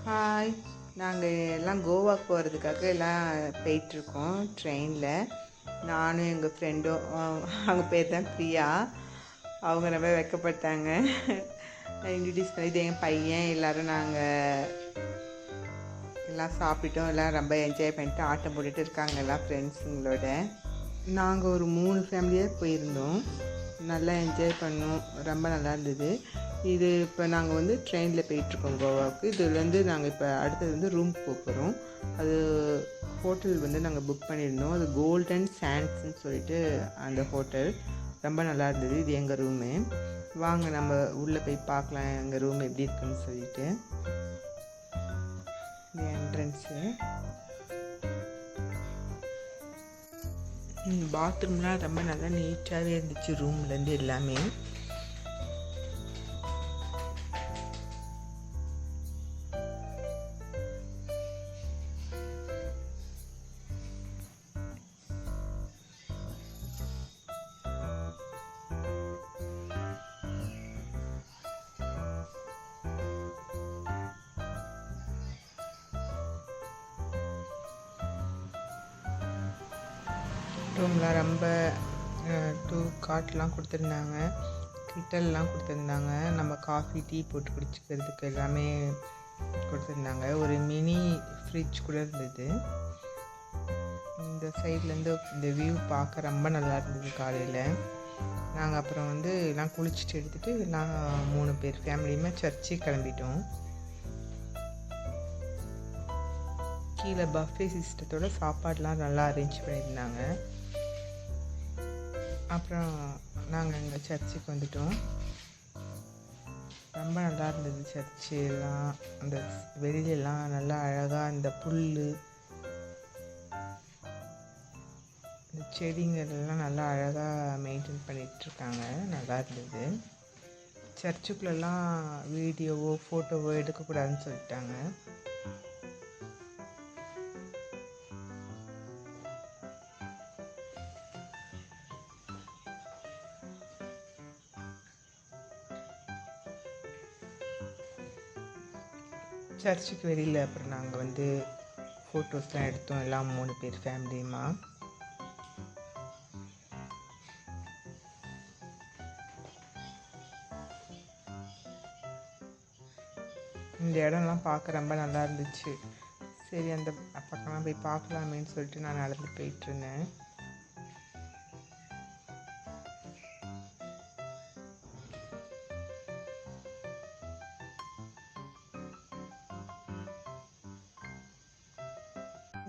Hi. நாங்கள் எல்லாம் கோவாக்கு போகிறதுக்காக எல்லாம் போயிட்டுருக்கோம் ட்ரெயினில். நானும் எங்கள் ஃப்ரெண்டும், அவங்க பேர் தான் பிரியா. அவங்க ரொம்ப வெக்கப்பட்டாங்க. இன்ட்ரடியூஸ் பண்ணிட்டு எங்கள் பையன் எல்லோரும் நாங்கள் எல்லாம் சாப்பிட்டோம். எல்லாம் ரொம்ப என்ஜாய் பண்ணிட்டு ஆட்டம் போட்டுட்டு இருக்காங்க எல்லாம் ஃப்ரெண்ட்ஸுங்களோட. நாங்கள் ஒரு 3 ஃபேமிலியாக போயிருந்தோம். நல்லா என்ஜாய் பண்ணோம். ரொம்ப நல்லா இருந்தது. இது இப்போ நாங்கள் வந்து ட்ரெயினில் போயிட்டுருக்கோம் கோவாவுக்கு. இதுலேருந்து நாங்கள் இப்போ அடுத்தது வந்து ரூமுக்கு போகிறோம். அது ஹோட்டல் வந்து நாங்கள் புக் பண்ணியிருந்தோம். அது கோல்டன் சாண்ட்ஸ்ன்னு சொல்லிட்டு அந்த ஹோட்டல் ரொம்ப நல்லா இருந்தது. இது எங்கள் ரூமு. வாங்க நம்ம உள்ளே போய் பார்க்கலாம் எங்கள் ரூம் எப்படி இருக்குன்னு சொல்லிட்டு. இது என்ட்ரன்ஸு. பாத்ரூம்லாம் ரொம்ப நல்லா நீட்டாகவே இருந்துச்சு ரூம்லேருந்து எல்லாமே. ரூம்லாம் ரொம்ப காட்டெலாம் கொடுத்துருந்தாங்க, கிட்டல்லாம் கொடுத்துருந்தாங்க. நம்ம காஃபி டீ போட்டு குடிச்சிக்கிறதுக்கு எல்லாமே கொடுத்துருந்தாங்க. ஒரு மினி ஃப்ரிட்ஜ் கூட இருந்தது. இந்த சைட்லேருந்து இந்த வியூ பார்க்க ரொம்ப நல்லா இருந்தது. காலையில் நாங்கள் அப்புறம் வந்து எல்லாம் குளிச்சுட்டு எடுத்துகிட்டு நாங்கள் 3 பேர் ஃபேமிலியுமே சர்ச்சுக்கு கிளம்பிட்டோம். கீழே பஃபே சிஸ்டத்தோட சாப்பாடெலாம் நல்லா அரேஞ்ச் பண்ணியிருந்தாங்க. அப்புறம் நாங்கள் எங்கள் சர்ச்சுக்கு வந்துட்டோம். ரொம்ப நல்லா இருந்தது சர்ச்சு எல்லாம். அந்த வெளியிலலாம் நல்லா அழகாக இந்த புல், இந்த செடிங்கள்லாம் நல்லா அழகாக மெயின்டைன் பண்ணிகிட்ருக்காங்க. நல்லா இருந்தது. சர்ச்சுக்குள்ளெல்லாம் வீடியோவோ ஃபோட்டோவோ எடுக்கக்கூடாதுன்னு சொல்லிட்டாங்க. சர்ச்சுக்கு வெளியில் அப்புறம் நாங்கள் வந்து ஃபோட்டோஸ்லாம் எடுத்தோம் எல்லாம் 3 பேர் ஃபேமிலியுமா. இந்த இடம்லாம் பார்க்க ரொம்ப நல்லா இருந்துச்சு. சரி, அந்த பக்கம்லாம் போய் பார்க்கலாமேன்னு சொல்லிட்டு நான் நடந்து போயிட்டுருந்தேன்.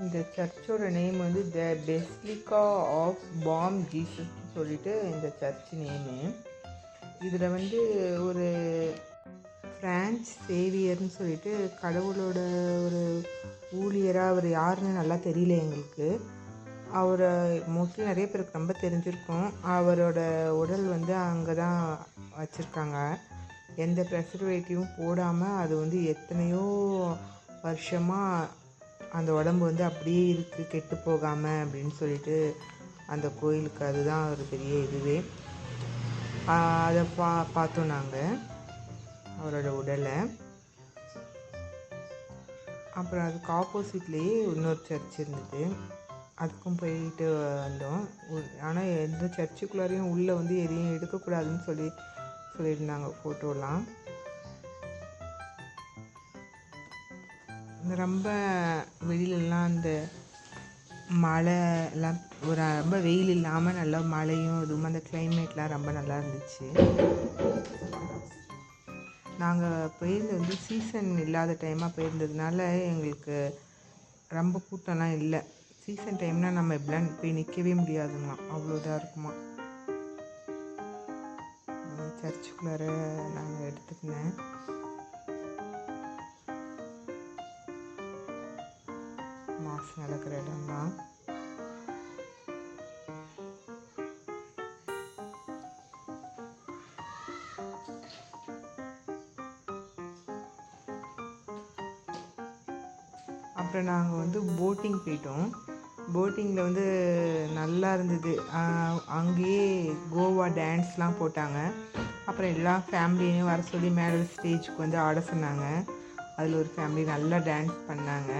இந்த சர்ச்சோட நேம் வந்து த பெசிலிக்கா ஆஃப் பாம் ஜீசஸ் சொல்லிட்டு இந்த சர்ச் நேமு. இதில் வந்து ஒரு ஃப்ரான்ஸ் சேவியர்னு சொல்லிட்டு கடவுளோட ஒரு ஊழியராக, அவர் யாருன்னு நல்லா தெரியல எங்களுக்கு. அவரை மோஸ்ட்லி நிறைய பேருக்கு ரொம்ப தெரிஞ்சிருக்கும். அவரோட உடல் வந்து அங்கே தான் வச்சுருக்காங்க. எந்த ப்ரெசர்வேட்டிவும் போடாமல் அது வந்து எத்தனையோ வருஷமாக அந்த உடம்பு வந்து அப்படியே இருக்குது, கெட்டு போகாமல் அப்படின்னு சொல்லிட்டு அந்த கோயிலுக்கு அதுதான் ஒரு பெரிய இதுவே. அதை பார்த்தோம் நாங்கள் அவரோட உடலை. அப்புறம் அதுக்கு ஆப்போசிட்லேயே இன்னொரு சர்ச் இருந்தது, அதுக்கும் போயிட்டு வந்தோம். ஆனால் எந்த சர்ச்சுக்குள்ளாரையும் உள்ளே வந்து எதையும் எடுக்கக்கூடாதுன்னு சொல்லியிருந்தாங்க ஃபோட்டோலாம். ரொம்ப வெளியிலலாம் அந்த மழை எல்லாம் ஒரு ரொம்ப வெயில் இல்லாமல் நல்லா மழையும் இதுவும் அந்த கிளைமேட்லாம் ரொம்ப நல்லா இருந்துச்சு. நாங்கள் போயிருந்தது வந்து சீசன் இல்லாத டைமாக போயிருந்ததுனால எங்களுக்கு ரொம்ப கூட்டம்லாம் இல்லை. சீசன் டைம்னால் நம்ம எப்படிலாம் போய் நிற்கவே முடியாதுங்கம்மா, அவ்வளோதான் இருக்குமா. சர்ச்சுக்குள்ளார நாங்கள் எடுத்துக்கினேன். மாஸ் நடக்கிற இடம்தான். அப்புறம் நாங்கள் வந்து போட்டிங் போயிட்டோம். போட்டிங்கில் வந்து நல்லா இருந்தது. அங்கேயே கோவா டான்ஸ்லாம் போட்டாங்க. அப்புறம் எல்லா ஃபேமிலியும் வர சொல்லி மேலே ஸ்டேஜுக்கு வந்து ஆட சொன்னாங்க. அதில் ஒரு ஃபேமிலி நல்லா டான்ஸ் பண்ணாங்க.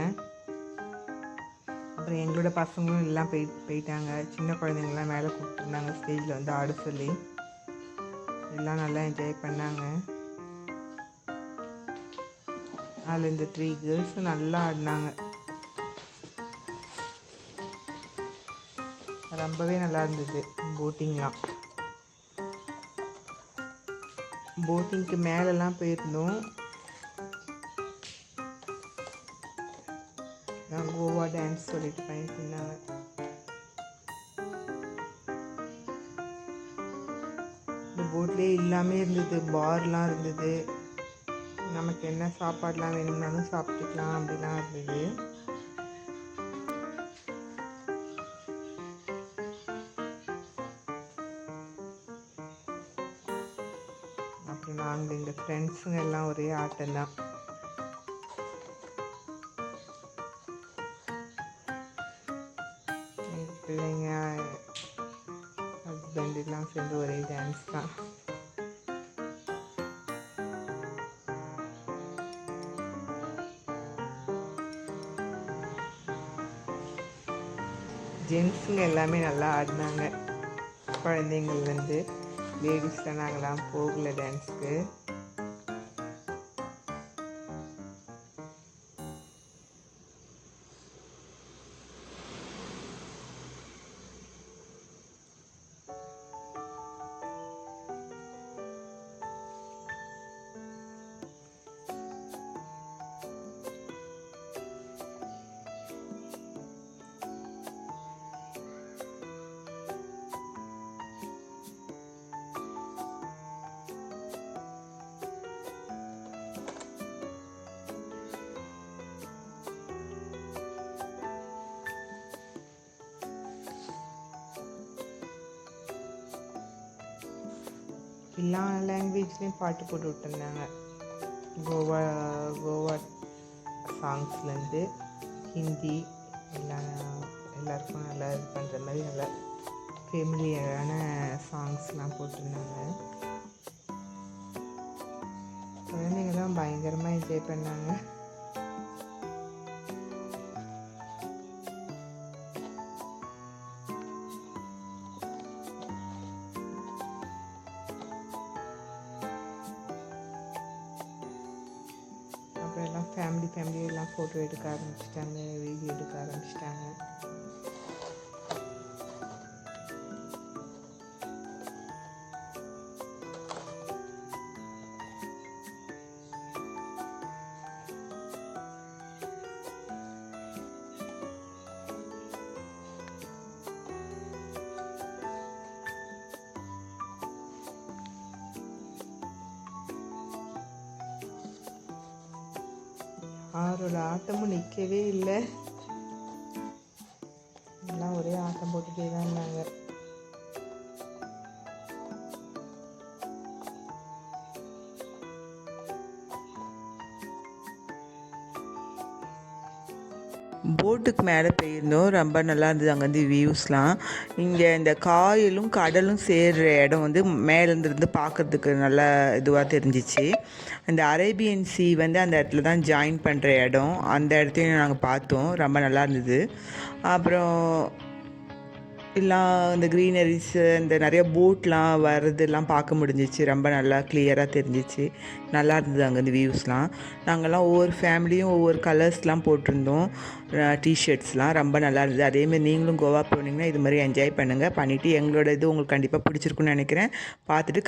அப்புறம் எங்களோட பசங்களும் எல்லாம் போயிட்டாங்க. சின்ன குழந்தைங்கள்லாம் மேலே கூப்பிட்டுருந்தாங்க ஸ்டேஜில் வந்து ஆட சொல்லி. எல்லாம் நல்லா என்ஜாய் பண்ணாங்க. அதில் இந்த 3 கேர்ள்ஸும் நல்லா ஆடினாங்க. ரொம்பவே நல்லா இருந்தது போட்டிங்லாம். போட்டிங்க்கு மேலெல்லாம் போயிருந்தோம். கோவா டான்ஸ் சொல்லிட்டு பண்ணிட்டு இருந்தாங்க. இந்த போட்லேயே எல்லாமே இருந்தது. பார்லாம் இருந்தது. நமக்கு என்ன சாப்பாடெலாம் வேணும்னாலும் சாப்பிட்டுக்கலாம் அப்படிலாம் இருந்தது. அப்புறம் நாங்கள் எங்கள் ஃப்ரெண்ட்ஸுங்க எல்லாம் ஒரே ஆட்டம்தான். எங்கள் பிள்ளைங்க ஹஸ்பண்ட் எல்லாம் சேர்ந்து ஒரே டான்ஸ் தான். ஜென்ஸுங்க எல்லாமே நல்லா ஆடினாங்க. குழந்தைங்கள்லேருந்து லேடிஸில் நாங்களாம் போகல டான்ஸுக்கு. எல்லா லாங்குவேஜ்லேயும் பாட்டு போட்டு விட்டுருந்தாங்க. கோவா சாங்ஸ்லேருந்து ஹிந்தி எல்லாருக்கும் நல்லா இது பண்ணுற மாதிரி நல்லா ஃபெமிலியரான சாங்ஸ்லாம் போட்டிருந்தாங்க. குழந்தைங்க தான் பயங்கரமாக என்ஜாய் பண்ணாங்க. அப்புறம் எல்லாம் ஃபேமிலி எல்லாம் ஃபோட்டோ எடுக்க ஆரம்பிச்சிட்டாங்க, வீடியோ எடுக்க ஆரம்பிச்சிட்டாங்க. அவரோட ஆட்டமும் நிற்கவே இல்லை. எல்லாம் ஒரே ஆட்டம் போட்டுகிட்டே தான் இருந்தாங்க. போட்டுக்கு மேலே போயிருந்தோம். ரொம்ப நல்லா இருந்தது அங்கேருந்து வியூஸ்லாம். இங்கே இந்த காயலும் கடலும் சேர்கிற இடம் வந்து மேலேருந்து பார்க்குறதுக்கு நல்லா இதுவாக தெரிஞ்சிச்சு. இந்த அரேபியன் சீ வந்து அந்த இடத்துல தான் ஜாயின் பண்ணுற இடம். அந்த இடத்தையும் நாங்கள் பார்த்தோம். ரொம்ப நல்லா இருந்தது. அப்புறம் எல்லாம் இந்த க்ரீனரிஸு இந்த நிறைய போட்லாம் வர்றதெல்லாம் பார்க்க முடிஞ்சிச்சு. ரொம்ப நல்லா கிளியராக தெரிஞ்சிச்சு. நல்லா இருந்தது அங்கேருந்து வியூஸ்லாம். நாங்கள்லாம் ஒவ்வொரு ஃபேமிலியும் ஒவ்வொரு கலர்ஸ்லாம் போட்டிருந்தோம் டிஷர்ட்ஸ்லாம். ரொம்ப நல்லா இருந்தது. அதேமாதிரி நீங்களும் கோவா போனீங்கன்னா இது மாதிரி என்ஜாய் பண்ணுங்கள். பண்ணிவிட்டு எங்களோட இது உங்களுக்கு கண்டிப்பாக பிடிச்சிருக்குன்னு நினைக்கிறேன். பார்த்துட்டு